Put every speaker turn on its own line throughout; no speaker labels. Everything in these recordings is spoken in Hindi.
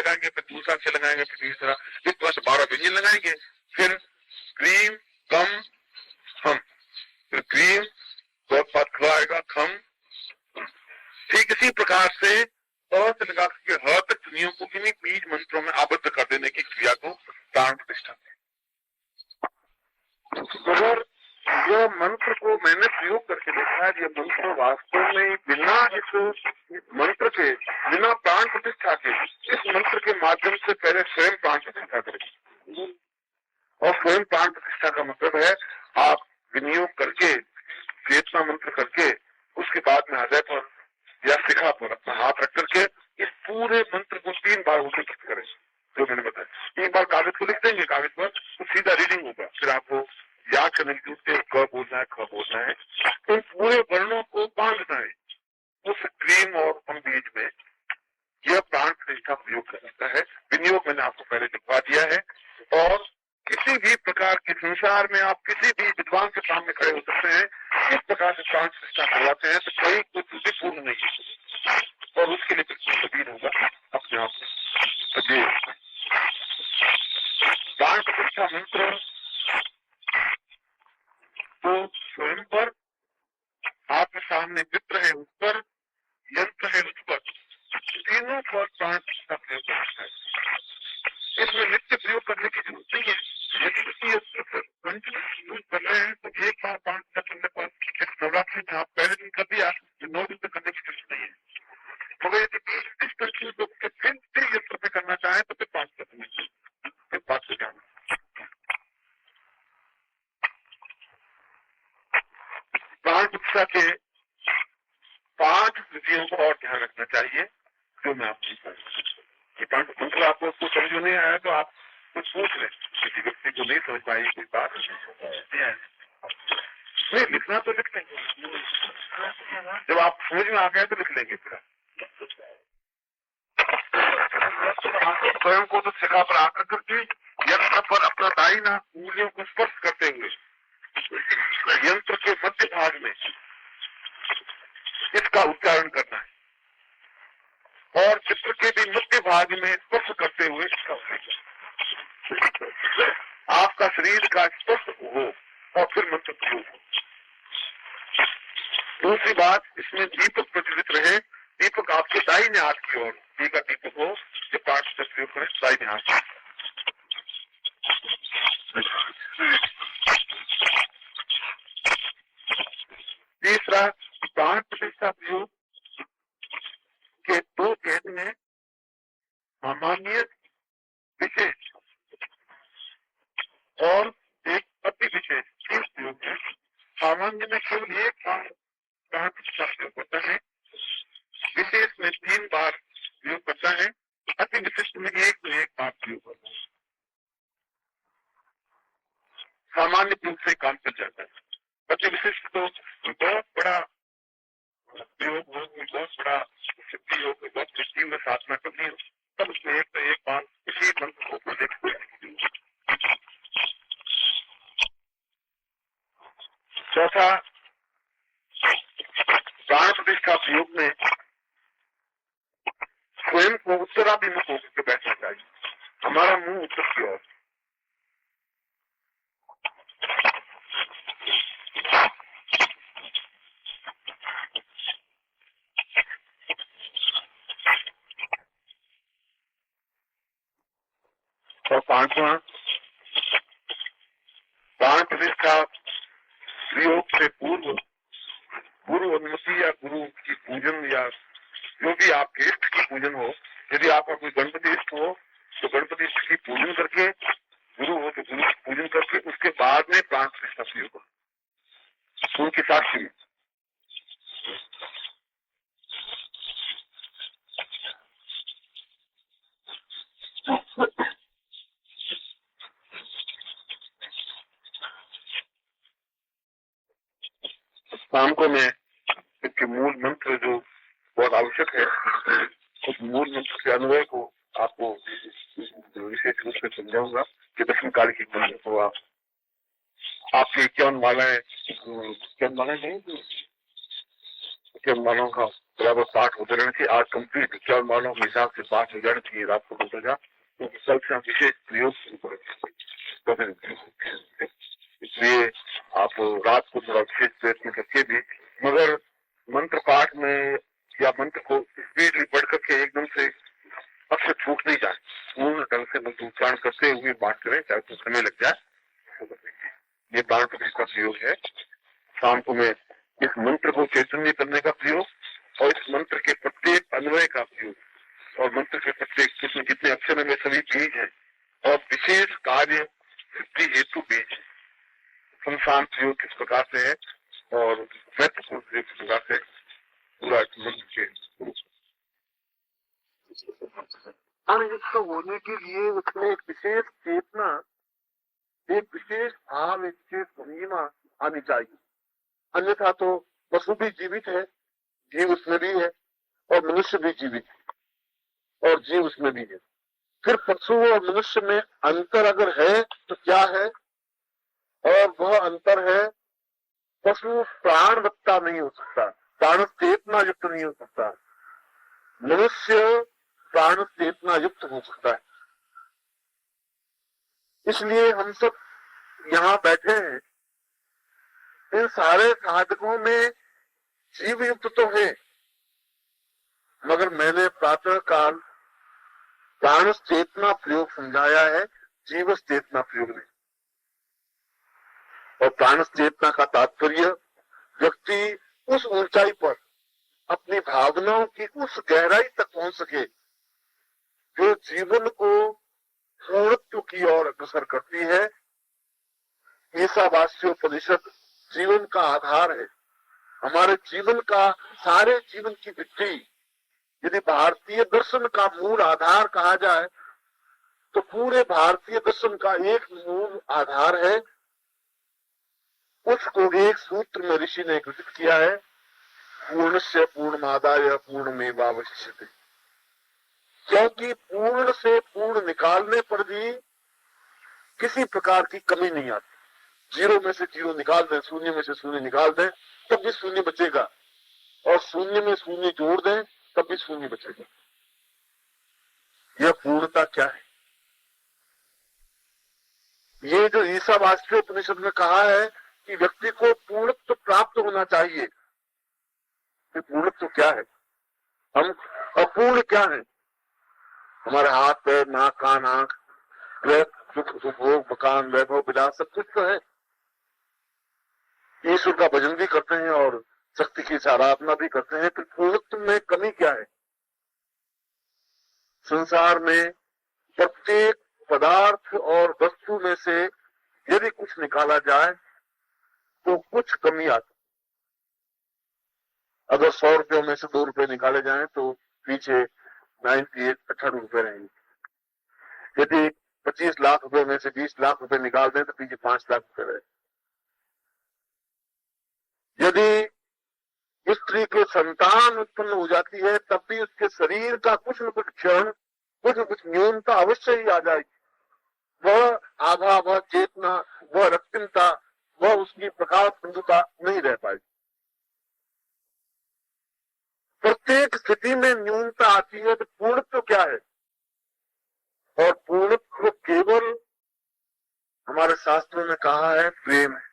लगाएंगे, फिर दूसरा अक्षर लगाएंगे, फिर तीसरा, इस तरह से 12 व्यंजन लगाएंगे। फिर क्रीम कम हम, फिर क्रीम आएगा खम। ठीक इसी प्रकार से लगा के ह तक ध्वनियों को इन्हीं बीज मंत्रों में आबद्ध कर देने की क्रिया को प्राण प्रतिष्ठा है। अगर यह मंत्र को मैंने प्रयोग करके देखा है, ये मंत्र वास्तव में बिना इस मंत्र के, बिना प्राण प्रतिष्ठा के, इस मंत्र के माध्यम से पहले स्वयं प्राण प्रतिष्ठा करें। और स्वयं प्राण प्रतिष्ठा का मतलब है आप विनियोग करके, चेतना मंत्र करके, उसके बाद में हृदय पर या शिखा पर अपना हाथ रख करके इस पूरे मंत्र को 3 बार उच्चारित करें, जो मैंने बताया। 3 बार कागज को लिख देंगे, कागज पर तो सीधा रीडिंग होगा। फिर आपको याद करने की जरूरत है, क बोलना है, ख बोलना है, तो इन पूरे वर्णों को बांधना है उस क्रीम और हम बीज में। यह प्राण प्रतिष्ठा प्रयोग कर सकता है। विनियोग मैंने आपको पहले लिखवा दिया है। और किसी भी प्रकार के संसार में आप किसी भी विद्वान के सामने खड़े हो सकते हैं, इस प्रकार से प्राण प्रतिष्ठा करवाते हैं तो कोई कुछ त्रुटिपूर्ण नहीं है और उसके लिए बिल्कुल सभी होगा अपने आप में। प्राण प्रतिष्ठा मंत्र तो स्वयं पर, आपके सामने मित्र है उस पर, यंत्र है उस पर, तीनों पर प्राण प्रतिष्ठा प्रयोग करता है। इसमें नित्य प्रयोग करने की जरूरत नहीं है। यदि किसी कंटिन्यूस यूज कर रहे हैं तो एक बार प्राण प्रतिष्ठा करने पर नवरात्रि में आप पहले दिन कर दिया तो 9 दिन तक करने की जरूरत नहीं है। मगर यदि इस कंटिन्यूस को फिर यंत्र पे करना चाहे तो फिर 5 करना चाहिए, फिर 5 से जाना। प्राण प्रतिष्ठा के 5 विधियों को और ध्यान रखना चाहिए, जो मैं आपको मंत्र आपको कुछ समझ नहीं आया तो आप कुछ पूछ लें। किसी व्यक्ति को नहीं समझ पाई कोई बात नहीं, लिखना तो लिख लेंगे, जब आप समझ में आ गए तो लिख लेंगे। फिर स्वयं को तो शिखा पर आकर करके यंत्र पर अपना दाहिना उंगलियों को स्पर्श करते हुए यंत्र के मध्य भाग में इसका उच्चारण करना है और चित्र के भी मध्य भाग में स्पर्श करते हुए इसका आपका शरीर का स्पर्श हो और फिर मंत्र प्रयोग हो। दूसरी बात, इसमें दीपक प्रज्वलित रहे। दीपक आपके दाहिने हाथ की ओर का दीपक हो, जो 5 से प्रयोग करें दाहिने हाथ। तीसरा, प्राण प्रतिष्ठा प्रयोग के 2 भेद में सामान्य, विशेष और एक अति विशेष 3 प्रयोग है। सामान्य में केवल एक बार प्राण प्रतिष्ठा प्रयोग करता है, विशेष में 3 बार प्रयोग करता है, अति विशिष्ट में एक बार प्रयोग करता है। सामान्य रूप से काम चल जाता है। अति विशिष्ट तो बहुत बड़ा प्रयोग हो, बहुत बड़ा सिद्धि हो, बहुत दृष्टि में साधना करनी हो, तब उसमें एक बार इसी मंत्र को देखते हैं। चौथा, प्राण प्रतिष्ठा प्रयोग में स्वयं को उत्तराभिमुख होकर बैठना चाहिए, हमारा मुंह उत्तर की ओर। और 5वां, प्राण प्रतिष्ठा प्रयोग से पूर्व गुरु अनुमति या गुरु की पूजन या जो भी आपके इष्ट की पूजन हो, यदि आपका कोई गणपति इष्ट हो तो गणपति इष्ट की पूजन करके, गुरु हो तो गुरु की पूजन करके उसके बाद में प्राण प्रतिष्ठा प्रयोग हो उनकी साक्षी में। शाम को मैं इसके मूल मंत्र जो बहुत आवश्यक है, उस मूल मंत्र के अन्वय को आपको विशेष रूप से समझाऊंगा कि दक्षिण काल की मंत्र को आपके 51 मालाएं नहीं, 51 मालाओं का बराबर 60 होते रहने चाहिए। आज कंप्लीट 4 मानव के हिसाब से 5 हो जाने चाहिए रात को 2 बजा, तो कल से हम विशेष प्रयोग शुरू करेंगे। इसलिए आप रात को थोड़ा विशेष प्रयत्न करके भी, मगर मंत्र पाठ में या मंत्र को स्पीड बढ़ करके एकदम से अक्सर छूट नहीं जाए, पूर्ण ढंग से मंत्र उच्चारण करते हुए बात करें, चाहे कुछ समय लग जाए। ये प्राण प्रतिष्ठा प्रयोग है। शाम को मैं इस मंत्र को चैतन्य करने का प्रयोग और इस मंत्र के प्रत्येक अन्वय का प्रयोग और मंत्र के प्रत्येक जितने अक्षर में सभी बीज है और विशेष कार्य सिद्धि हेतु बीज है, संसान प्रयोग किस प्रकार से है और महत्वपूर्ण प्रयोग किस प्रकार से पूरा मंत्र के अनिष्ट होने के लिए उसमें एक विशेष चेतना, एक विशेष भाव, एक विशेष महिमा आनी चाहिए। अन्यथा तो पशु भी जीवित है, जीव उसमें भी है, और मनुष्य भी जीवित है और जीव उसमें भी है। फिर पशु और मनुष्य में अंतर अगर है तो क्या है? और वह अंतर है, पशु प्राणवत्ता नहीं हो सकता, प्राण चेतना युक्त नहीं हो सकता, मनुष्य प्राण चेतना युक्त हो सकता है। इसलिए हम सब यहाँ बैठे हैं, इन सारे साधकों में जीव युक्त तो है, मगर मैंने प्रातः काल प्राण चेतना प्रयोग समझाया है, जीव चेतना प्रयोग नहीं। और प्राण चेतना का तात्पर्य व्यक्ति उस ऊंचाई पर अपनी भावनाओं की उस गहराई तक पहुंच सके जो जीवन को पूर्णत्व की ओर अग्रसर करती है। ईसावास्योपनिषद जीवन का आधार है, हमारे जीवन का, सारे जीवन की वृद्धि। यदि भारतीय दर्शन का मूल आधार कहा जाए तो पूरे भारतीय दर्शन का एक मूल आधार है, उसको एक सूत्र में ऋषि ने घोषित किया है, पूर्णस्य पूर्णमादाय पूर्णमेवावशिष्यते। क्योंकि पूर्ण से पूर्ण निकालने पर भी किसी प्रकार की कमी नहीं आती। जीरो में से जीरो निकाल दें, शून्य में से शून्य निकाल दें, तब भी शून्य बचेगा, और शून्य में शून्य जोड़ दें तब भी शून्य बचेगा। यह पूर्णता क्या है? ये जो ईसावास्योपनिषद में कहा है कि व्यक्ति को पूर्णत्व प्राप्त होना चाहिए, पूर्णत्व क्या है? हम अपूर्ण क्या है? हमारे हाथ पैर नाक कान आंख सुख उपभोग मकान वैभव विलास सब कुछ तो है, ईश्वर का भजन भी करते हैं और शक्ति की आराधना भी करते हैं, तो पूर्णत्व में कमी क्या है? संसार में प्रत्येक पदार्थ और वस्तु में से यदि कुछ निकाला जाए तो कुछ कमी आती। अगर 100 रुपयों में से 2 रुपए निकाले जाएं तो पीछे 98 रुपए रहेंगे। यदि 25 लाख रुपए में से 20 लाख रुपए निकाल दें तो पीछे 5 लाख रुपए रहे। यदि स्त्री को संतान उत्पन्न हो जाती है तब भी उसके शरीर का कुछ न कुछ क्षण, कुछ न कुछ न्यूनता अवश्य ही आ जाएगी। वह आभा, वह चेतना, वह रक्तिमता, वह उसकी प्रकाश बिंदुता नहीं रह पाएगी। प्रत्येक स्थिति में न्यूनता आती है, तो पूर्णत्व क्या है? और पूर्णत्व केवल हमारे शास्त्रों में कहा है प्रेम है।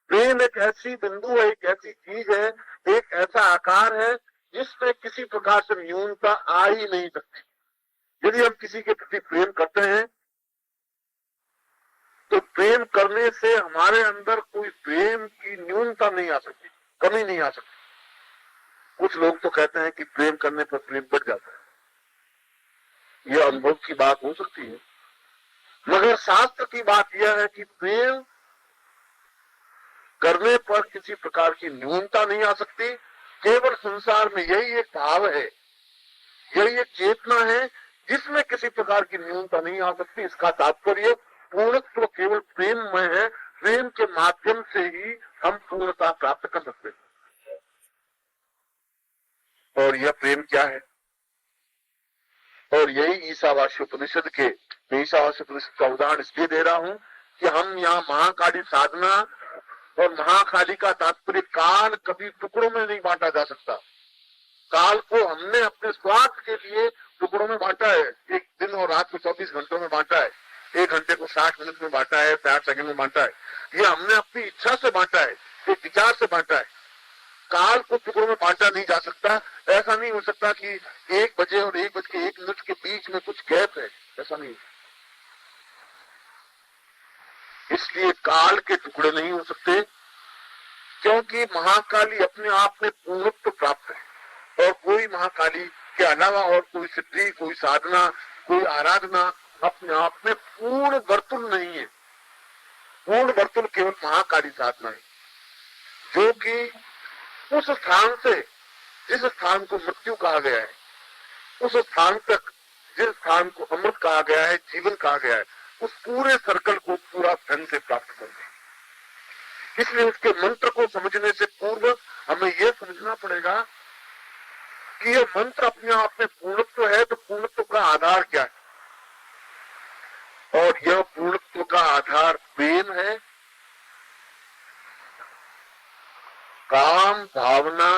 प्रेम एक ऐसी बिंदु है, एक ऐसी चीज है, एक ऐसा आकार है जिसमें किसी प्रकार से न्यूनता आ ही नहीं सकती। यदि हम किसी के प्रति प्रेम करते हैं तो प्रेम करने से हमारे अंदर कोई प्रेम की न्यूनता नहीं आ सकती, कमी नहीं आ सकती। कुछ लोग तो कहते हैं कि प्रेम करने पर प्रेम बढ़ जाता है, यह अनुभव की बात हो सकती है, मगर शास्त्र की बात यह है कि प्रेम करने पर किसी प्रकार की न्यूनता नहीं आ सकती। केवल संसार में यही एक भाव है, यही एक चेतना है जिसमें किसी प्रकार की न्यूनता नहीं आ सकती। इसका तात्पर्य पूर्णत्व केवल प्रेम में है, प्रेम के माध्यम से ही हम पूर्णता प्राप्त कर सकते हैं। और यह प्रेम क्या है? और यही ईसावास्योपनिषद के, मैं ईसावास्योपनिषद का उदाहरण इसलिए दे रहा हूं कि हम यहाँ महाकाली साधना और महाकाली का तात्पर्य काल कभी टुकड़ों में नहीं बांटा जा सकता। काल को हमने अपने स्वार्थ के लिए टुकड़ों में बांटा है, एक दिन और रात को 24 घंटों में बांटा है, 1 घंटे को 60 मिनट में बांटा है, 60 सेकंड में बांटा है। ये हमने अपनी इच्छा से बांटा है, एक विचार से बांटा है। काल को टुकड़ों में बांटा नहीं जा सकता। ऐसा नहीं हो सकता कि 1 बजे और 1 बज के 1 मिनट के बीच में कुछ गैप है, ऐसा नहीं। इसलिए काल के टुकड़े नहीं हो सकते, क्योंकि महाकाली अपने आप में पूर्णत्व प्राप्त है और कोई महाकाली के अलावा और कोई सिद्धि, कोई साधना, कोई आराधना अपने आप में पूर्ण वर्तुल नहीं है। पूर्ण वर्तुल केवल महाकाली साधना है, जो कि उस स्थान से जिस स्थान को मृत्यु कहा गया है, उस स्थान तक जिस स्थान को अमृत कहा गया है, जीवन कहा गया है, उस पूरे सर्कल को पूरा ढंग से प्राप्त कर दे। इसलिए उसके मंत्र को समझने से पूर्व हमें यह समझना पड़ेगा कि यह मंत्र अपने आप में पूर्णत्व है, तो पूर्णत्व का आधार क्या है? और यह पूर्णत्व का आधार प्रेम है। काम भावना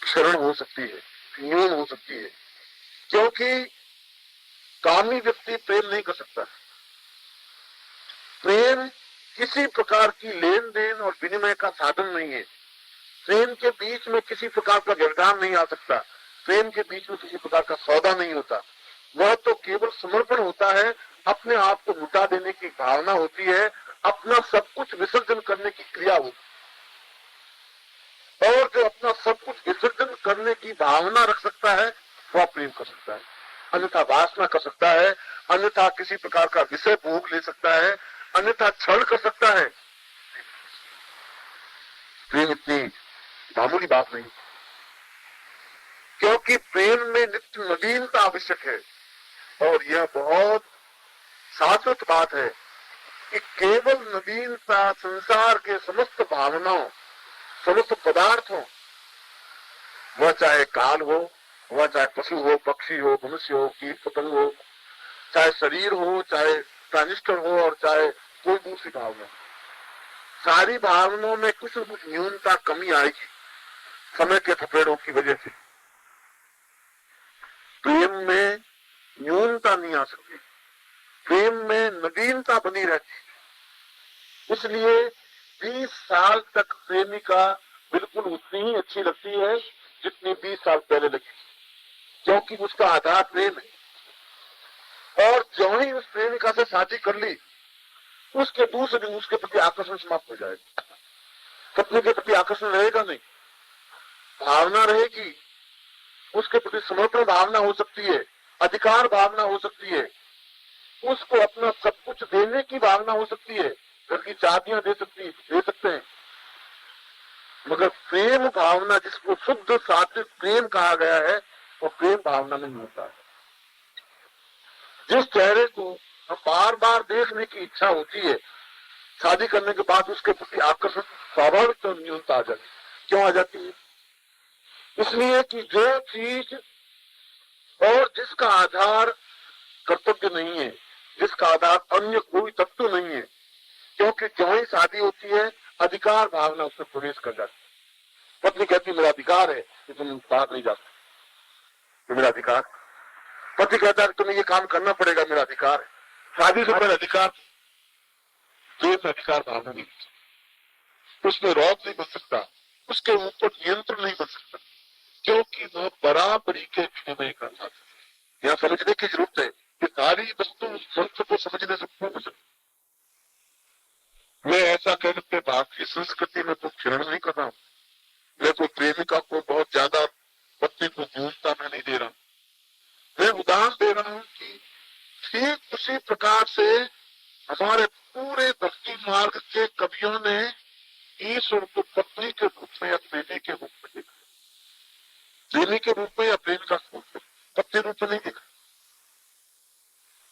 क्षरण हो सकती है, न्यून हो सकती है, क्योंकि कामी व्यक्ति प्रेम नहीं कर सकता। प्रेम किसी प्रकार की लेन देन और विनिमय का साधन नहीं है। प्रेम के बीच में किसी प्रकार का व्यवधान नहीं आ सकता। प्रेम के बीच में किसी प्रकार का सौदा नहीं होता। वह तो केवल समर्पण होता है, अपने आप को लुटा देने की भावना होती है, अपना सब कुछ विसर्जन करने की क्रिया होती है। और जो अपना सब कुछ विसर्जन करने की भावना रख सकता है वह प्रेम कर सकता है, अन्यथा वासना कर सकता है, अन्यथा किसी प्रकार का विषय भोग ले सकता है, अन्यथा छल कर सकता है। प्रेम इतनी मामूली बात नहीं, क्योंकि प्रेम में नित्य नवीनता आवश्यक है। और यह बहुत शाश्वत बात है कि केवल नवीनता संसार के समस्त भावनाओं, समस्त पदार्थों, वह चाहे काल हो, वह चाहे पशु हो, पक्षी हो, मनुष्य हो, कीट पतंग हो, चाहे शरीर हो, चाहे ट्रांजिस्टर हो, और चाहे कोई दूसरी भावना, सारी भावनाओं में कुछ न कुछ न्यूनता कमी आएगी समय के थपेड़ों की वजह से। प्रेम में न्यूनता नहीं आ सकती, प्रेम में नवीनता बनी रहती है। इसलिए 20 साल तक प्रेमिका बिल्कुल उतनी ही अच्छी लगती है जितनी 20 साल पहले लगी, क्योंकि उसका आधार प्रेम है। और जो ही उस प्रेमिका से शादी कर ली, उसके दूसरे दिन उसके प्रति आकर्षण समाप्त हो जाएगा। पत्नी के प्रति आकर्षण रहेगा नहीं, भावना रहेगी, उसके प्रति समर्पण भावना हो सकती है, अधिकार भावना हो सकती है, उसको अपना सब कुछ देने की भावना हो सकती है, घर की चाबियां दे सकते हैं। मगर प्रेम भावना, जिसको शुद्ध सात्विक प्रेम कहा गया है, वो प्रेम भावना नहीं होता है। जिस चेहरे को हम बार बार देखने की इच्छा होती है, शादी करने के बाद उसके प्रति आकर्षण स्वाभाविक तो न्यूनता आ जाती है। क्यों आ जाती है? इसलिए कि जो चीज और जिसका आधार कर्तव्य नहीं है, जिसका आधार अन्य कोई तत्व नहीं है, क्योंकि जो ही शादी होती है अधिकार भावना उसमें प्रवेश कर जाती है। पत्नी कहती मेरा अधिकार है कि तुम बाहर नहीं जा सकते, तो मेरा अधिकार। पति कहता है तुम्हें ये काम करना पड़ेगा, मेरा अधिकार है। शादी से पहले अधिकार, जो अधिकार भावना नहीं, उसमें रौब नहीं बन सकता, उसके ऊपर नियंत्रण नहीं बन सकता, क्योंकि वह बराबरी के विनिमय का था। यह समझने की जरूरत है कि सारी वस्तु मंत्र को समझने से पूर्व से मैं ऐसा कह सकते भारतीय संस्कृति में तो क्षरण नहीं कर रहा हूं, मैं कोई प्रेमिका को बहुत ज्यादा पत्नी को न्यूनता में नहीं दे रहा हूं। मैं उदाहरण दे रहा हूं कि ठीक उसी प्रकार से हमारे पूरे भक्ति मार्ग के कवियों ने ईश्वर को पत्नी के रूप में या प्रेमी के रूप में देखा, प्रेमी के रूप में या प्रेमिका के रूप में, पत्नी रूप में नहीं देखा,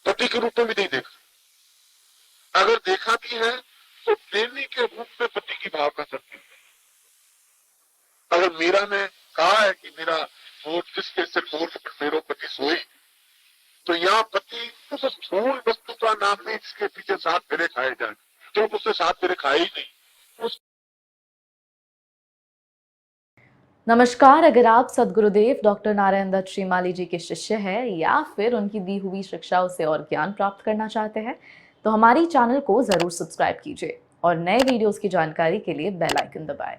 पति के रूप में भी नहीं देखा। अगर देखा भी है तो प्रेमी के रूप में पति की भावना करती है। अगर मीरा ने कहा है कि मेरा वोट किसके से मेरो पति सोई, तो यहाँ पति उस स्थूल वस्तु का नाम नहीं जिसके पीछे 7 फेरे खाए जाए, क्योंकि उसने 7 फेरे खाए ही नहीं,
नमस्कार। अगर आप सद्गुरुदेव डॉक्टर नारायण दत्त श्रीमाली जी के शिष्य हैं या फिर उनकी दी हुई शिक्षाओं से और ज्ञान प्राप्त करना चाहते हैं तो हमारी चैनल को जरूर सब्सक्राइब कीजिए और नए वीडियोस की जानकारी के लिए बेल आइकन दबाएं।